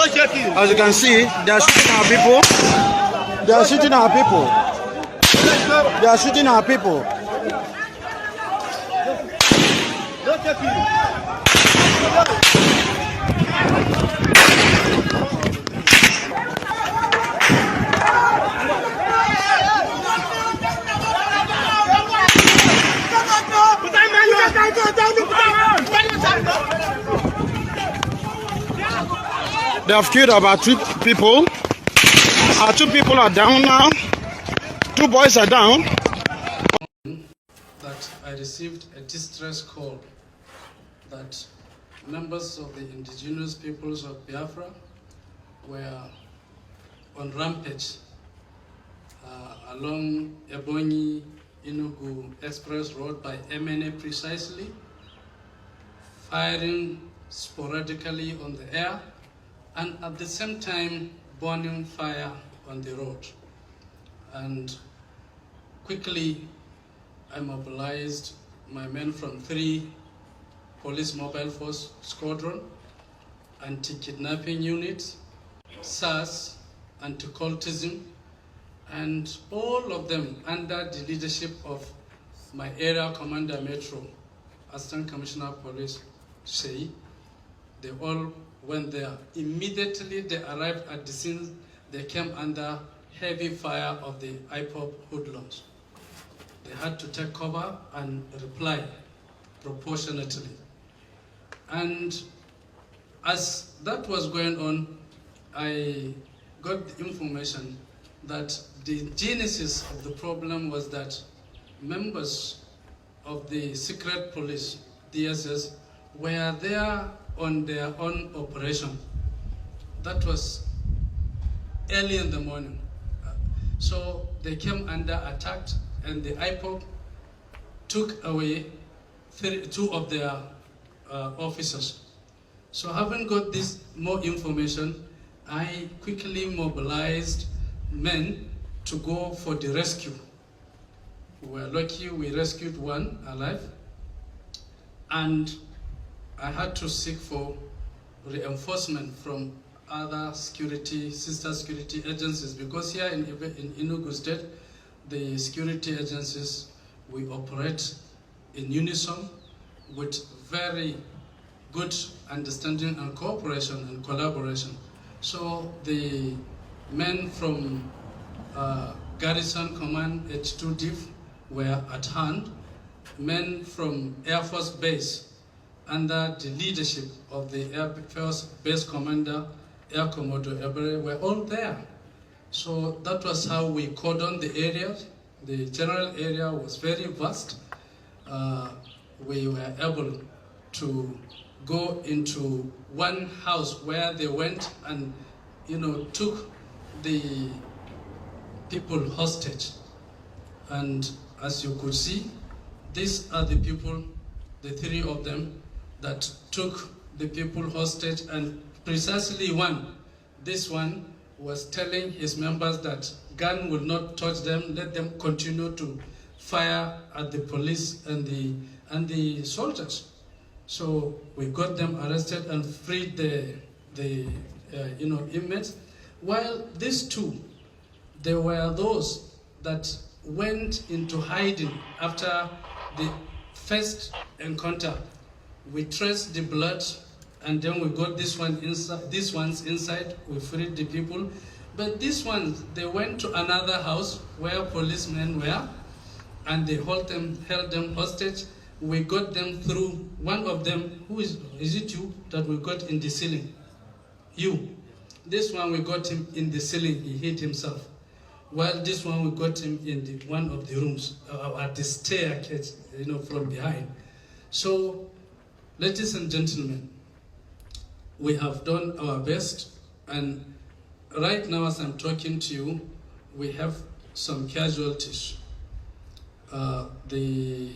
As you can see, they are shooting our people. They are shooting our people. They are shooting our people. They have killed about 2 people. Our 2 people are down now. 2 boys are down. That I received a distress call that members of the indigenous peoples of Biafra were on rampage along Ebonyi-Enugu Express Road by MNA precisely, firing sporadically on the air, and at the same time burning fire on the road. And quickly I mobilized my men from 3 police mobile force squadron, anti-kidnapping units, SAS, anti-cultism, and all of them under the leadership of my area commander Metro, Assistant Commissioner of Police Shei. They all went there. Immediately they arrived at the scene, they came under heavy fire of the IPOB hoodlums. They had to take cover and reply proportionately. And as that was going on, I got the information that the genesis of the problem was that members of the secret police, DSS, were there on their own operation. That was early in the morning. So they came under attack, and the IPOB took away 2 of their officers. So having got this more information, I quickly mobilized men to go for the rescue. We were lucky, we rescued 1 alive, and I had to seek for reinforcement from other sister security agencies, because here in Enugu State, the security agencies, we operate in unison with very good understanding and cooperation and collaboration. So the men from Garrison Command H2 Div were at hand. Men from Air Force Base under the leadership of the Air Force Base Commander, Air Commodore Ebere, were all there. So that was how we cordoned the area. The general area was very vast. We were able to go into one house where they went and, took the people hostage. And as you could see, these are the people, the 3 of them, that took the people hostage, and precisely this one was telling his members that gun will not touch them, let them continue to fire at the police and the soldiers. So we got them arrested and freed the inmates. While these 2, there were those that went into hiding after the first encounter. We traced the blood, and then we got this one inside. These ones inside. We freed the people, but these ones, they went to another house where policemen were, and they held them hostage. We got them through. One of them, who is it you that we got in the ceiling? You. This one we got him in the ceiling. He hit himself. While this one we got him in one of the rooms at the staircase, from behind. So, ladies and gentlemen, we have done our best, and right now as I'm talking to you, we have some casualties. There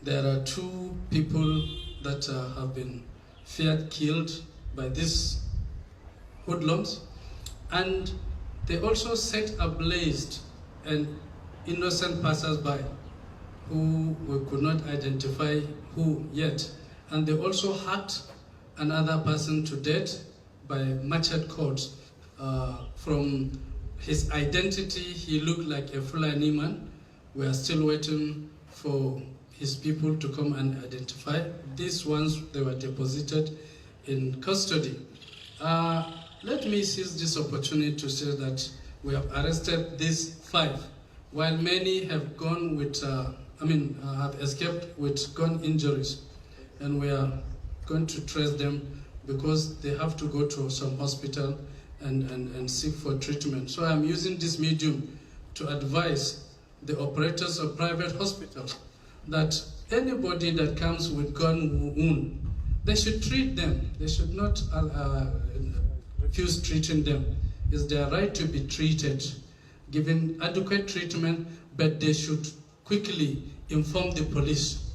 are 2 people that have been feared killed by these hoodlums, and they also set ablaze an innocent passers-by who we could not identify who yet, and they also hacked another person to death by machete courts. From his identity, he looked like a Fulani man. We are still waiting for his people to come and identify. These ones, they were deposited in custody. Let me seize this opportunity to say that we have arrested these 5, while many have gone with, have escaped with gun injuries, and we are going to trace them because they have to go to some hospital and seek for treatment. So I'm using this medium to advise the operators of private hospitals that anybody that comes with gun wound, they should treat them. They should not refuse treating them. It's their right to be treated, given adequate treatment, but they should quickly inform the police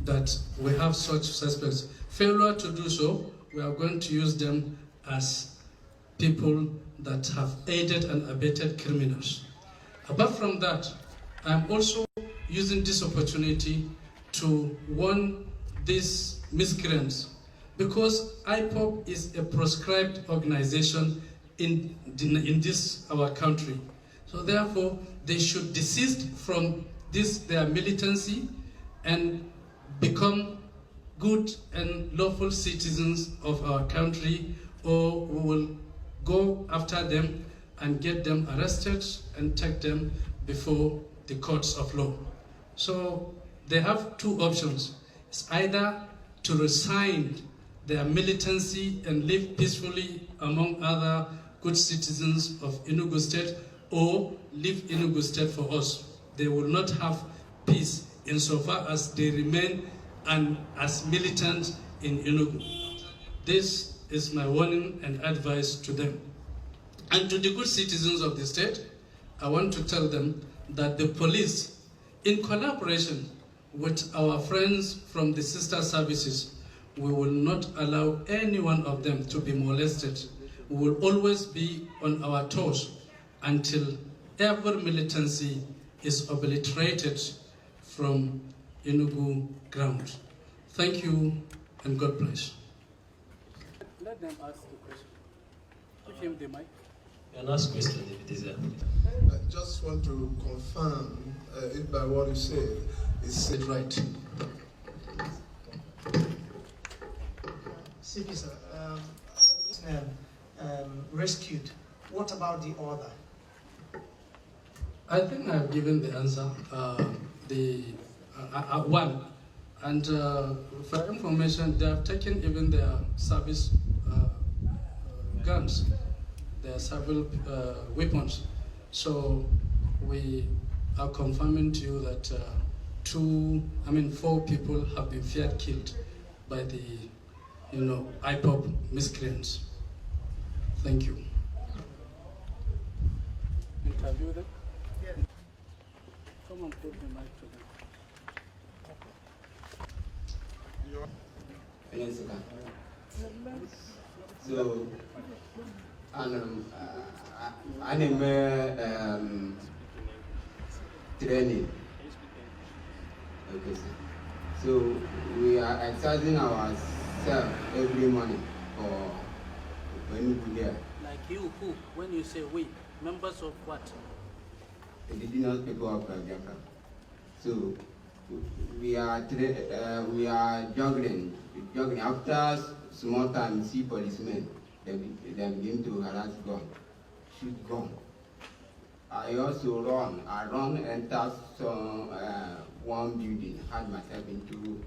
that we have such suspects. Failure to do so, we are going to use them as people that have aided and abetted criminals. Apart from that, I'm also using this opportunity to warn these miscreants, because IPOB is a proscribed organization in this our country. So therefore, they should desist from their militancy and become good and lawful citizens of our country, or we will go after them and get them arrested and take them before the courts of law. So they have 2 options. It's either to resign their militancy and live peacefully among other good citizens of Enugu State, or leave Enugu State for us. They will not have peace insofar as they remain as militant in Enugu. This is my warning and advice to them. And to the good citizens of the state, I want to tell them that the police, in collaboration with our friends from the sister services, we will not allow any one of them to be molested. We will always be on our toes until every militancy is obliterated from Enugu ground. Thank you and God bless. Let them ask the question. Give him the mic. An ask question if it is there. I just want to confirm if by what you said is said right. CP sir, rescued. What about the other? I think I've given the answer. One, and for information, they have taken even their service guns, their several weapons. So we are confirming to you that 4 people have been feared killed by the IPOB miscreants. Thank you. Interview them? Yes. Come and put the mic to them. So, I'm training. Okay, sir. So we are exercising ourselves every morning for when we there. Like you, who? When you say we, members of what? The indigenous people of Biafra. So we are juggling. After small time, see policemen, they begin to harass gun, shoot gun. I also run. I enter some one building, had myself into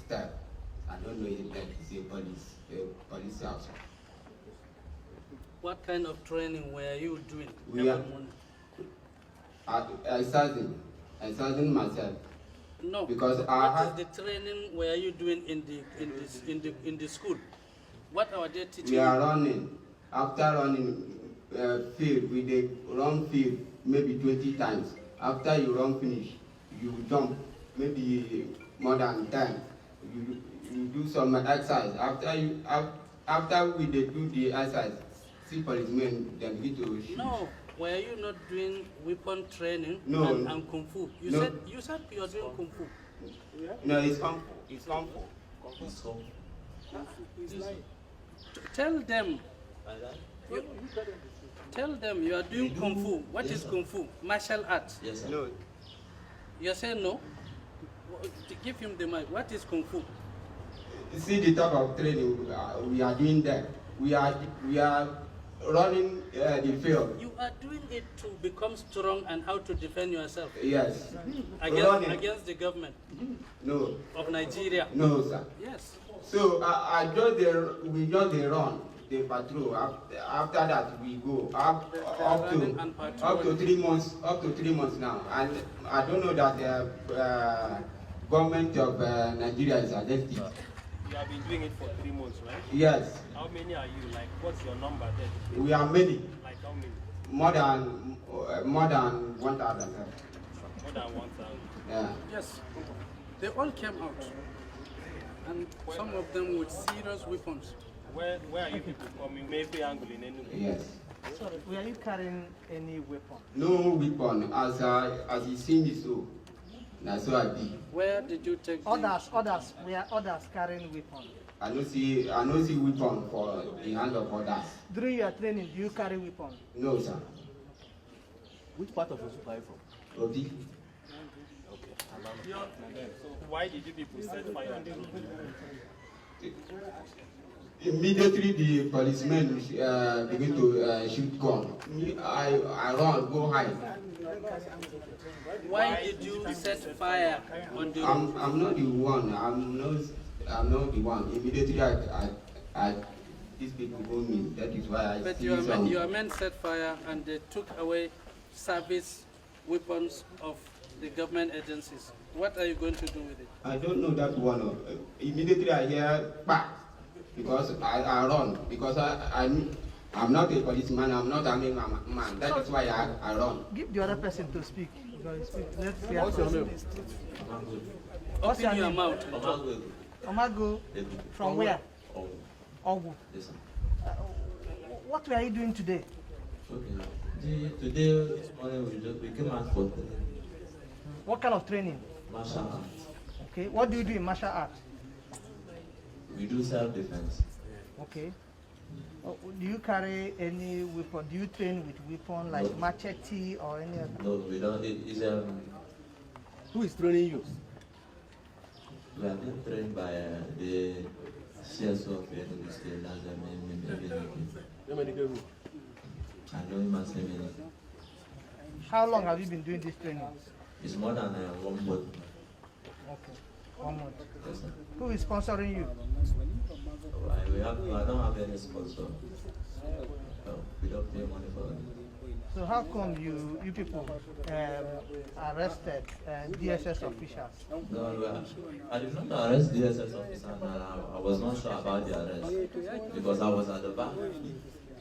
step. I don't know if that is a police house. What kind of training were you doing We are every morning? exercising myself. No. Because what is the training were you doing in the school? What are they teaching? We are running. After running field, we dey run field maybe 20 times. After you run finish, you jump maybe more than 10. You do some exercise. After we dey do the exercise, see policemen dem begin to shoot. No. Were you not doing weapon training? No. And kung fu? You said you are doing kung fu. No, it's kung fu. It's kung fu. It's lying. Tell them. Tell them you are doing kung fu. What is kung fu? Martial arts. Yes, sir. No. You say no? Give him the mic. What is kung fu? You see the type of training we are doing there. We are running the field. You are doing it to become strong and how to defend yourself Yes. against the government No. of Nigeria. No, sir. Yes. So we just dey run, the patrol. After that we go up to 3 months. Up to 3 months now, and I don't know that the government of Nigeria is against it. You have been doing it for 3 months, right? Yes, How many are you? Like, what's your number then? we are many, Like, how many? more than 1,000. More than 1,000. Yeah. Yes. They all came out. And some of them with serious weapons. Where are you people coming? Maybe angle in any way? Yes. Sorry, were you carrying any weapon? No weapon, as you see me so. Na so I be. Where did you take Others, were others carrying weapon? I no see weapon for the hand of others. During your training, do you carry weapon? No, sir. Which part of Housa are you from? Obi. So why did you people set fire on them? Immediately the policemen begin to shoot gun. I run, go hide. Why did you set fire on the road? I'm not the one. I'm not the one. Immediately these people go me. That is why I But see your men set fire and they took away service weapons of the government agencies. What are you going to do with it? I don't know that one. Immediately I hear back because I run because I'm not a policeman. I'm not a man. That is why I run. Give the other person to speak. Let's hear What's your from name? What's your Open your name? mouth. Omago. From where? Ogu. Yes, sir. What were you doing today? Okay. Today, this morning, we came out for What kind of training? martial arts. Okay. What do you do in martial art? We do self-defense. Okay. Do you carry any weapon? Do you train with weapon like No. machete or any other? No, we don't. It's Who is training you? we have been trained by the CSO of Enugu State. That's the main. How many people? I know him as Emily. How long have you been doing this training? It's more than 1 month. Okay. 1 month. Yes, sir. Who is sponsoring you? I don't have any sponsor. No, we don't pay money for it. So how come you people arrested DSS officials? No, I did not arrest the DSS officer, and I was not sure about the arrest because I was at the back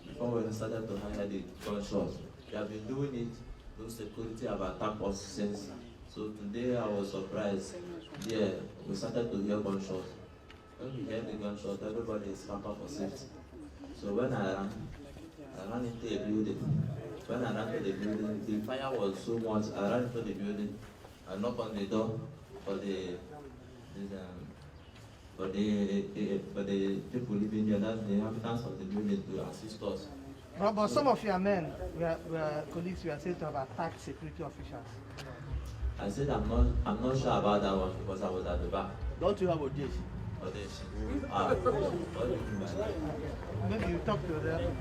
before we started to hire the gunshots. We have been doing it. Those security have attacked us since. So today I was surprised. Yeah, we started to hear gunshots. When we heard the gunshot, everybody is packed up for safety. So when I ran into a building. When I ran to the building, the fire was so much. I ran into the building. I knocked on the door for the people living there, that's the inhabitants of the building, to assist us. But some of your men, were colleagues, were said to have attacked security officials. I said I'm not sure about that one because I was at the back. Don't you have a dish? What do you mean by that? Maybe you talk to them.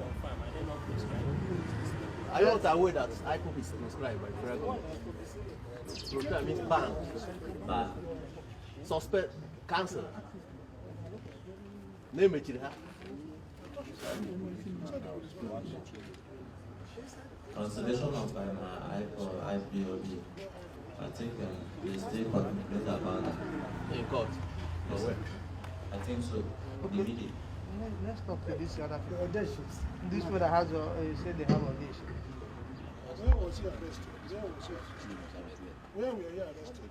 Are you not aware that IPOB is prescribed by the federal government? Prescribed means ban, But suspect, cancel. Name it. consideration of my IPOB, I think they still contemplate about that. In court. Yes, sir. I think so. The video. Let's talk to this other people. This one that has, you said they have audition. Where was he arrested? Where were you arrested?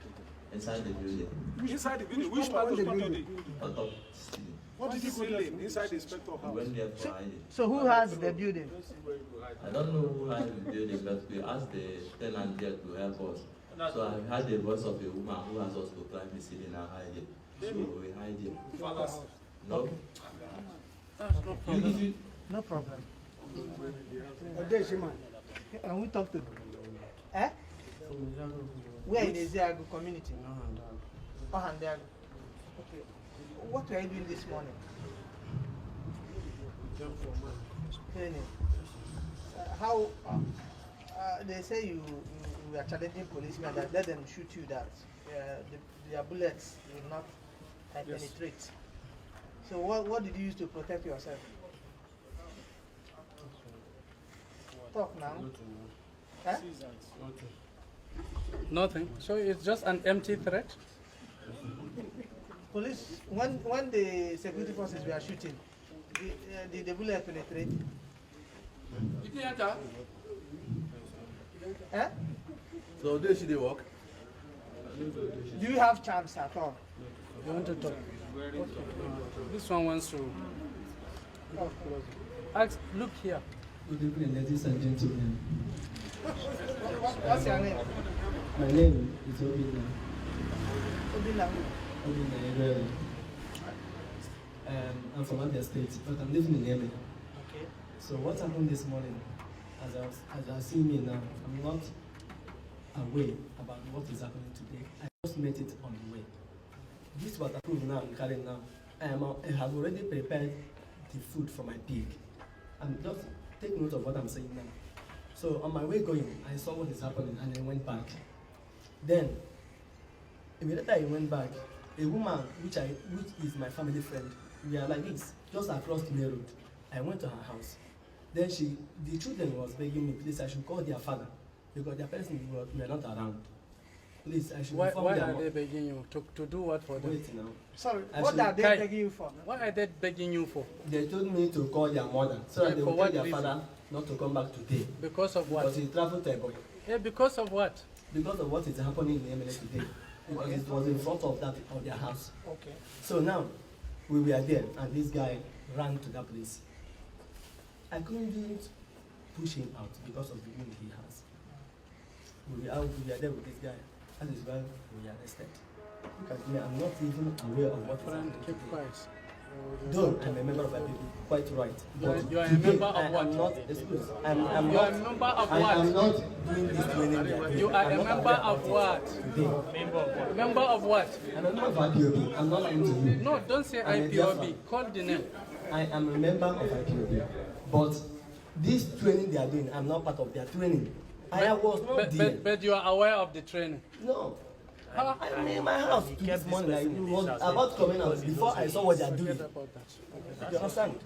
Inside the building. Inside the building? Which part of the building? On top ceiling. What did you go there for? Inside the inspector We house? went there for hiding. So who has the building? I don't know who had the building, but we asked the tenant there to help us. So I heard the voice of a woman who asked us to climb the ceiling and hide it. So we hide it. No? no problem. No problem. And we talk to eh? Where in the Ziago community? Ohandago. Okay. What were you doing this morning? Training. How they say you are challenging policemen that let them shoot you that their bullets will not penetrate. So what did you use to protect yourself? Talk now. Huh? Nothing. So it's just an empty threat? Police, when the security forces were shooting, did the bullet penetrate? Did you enter? Eh? So they should work. Do you have chance at all? You want to talk? This one wants to. Ask, look here. Good evening, ladies and gentlemen. What's your name? My name is Obina. Obina. Obina Irele. I'm from Abia State, but I'm living in Yemen. Okay. So what happened this morning, as I see me now, I'm not aware about what is happening today. I just met it on the way. This was approved now in Karen now. I have already prepared the food for my pig. I'm just take note of what I'm saying now. So on my way going, I saw what is happening and I went back. Then, immediately I went back, a woman which is my family friend, we are like this, just across the road. I went to her house. Then the children was begging me, please, I should call their father because their parents were not around. Please, I should inform Why them. are they begging you to do what for them? Wait now. Sorry, what are they begging you for? What are they begging you for? They told me to call their mother so that they will tell their father not to come back today. Because of what? Because he traveled to Eboy. Yeah, because of what? Because of what is happening in Emele today. Because it was in front of their house. Okay. So now, we were there and this guy ran to that place. I couldn't push him out because of the wound he has. We were there with this guy. That is why we are arrested. Look at me, I'm not even aware of what is happening. Keep quiet. Though I'm a member of IPOB, quite right. You are a member of what? I'm not, excuse, You are a member of what? I am not doing this training there. You are a member of what? Today. Member of what? I'm a member of IPOB. I'm not lying to you. No, don't say IPOB. Call the name. I am a member of IPOB. But this training they are doing, I'm not part of their training. I was not there. But you are aware of the training? No. I'm in my house this morning. I was about coming out before I saw what they are doing. You understand?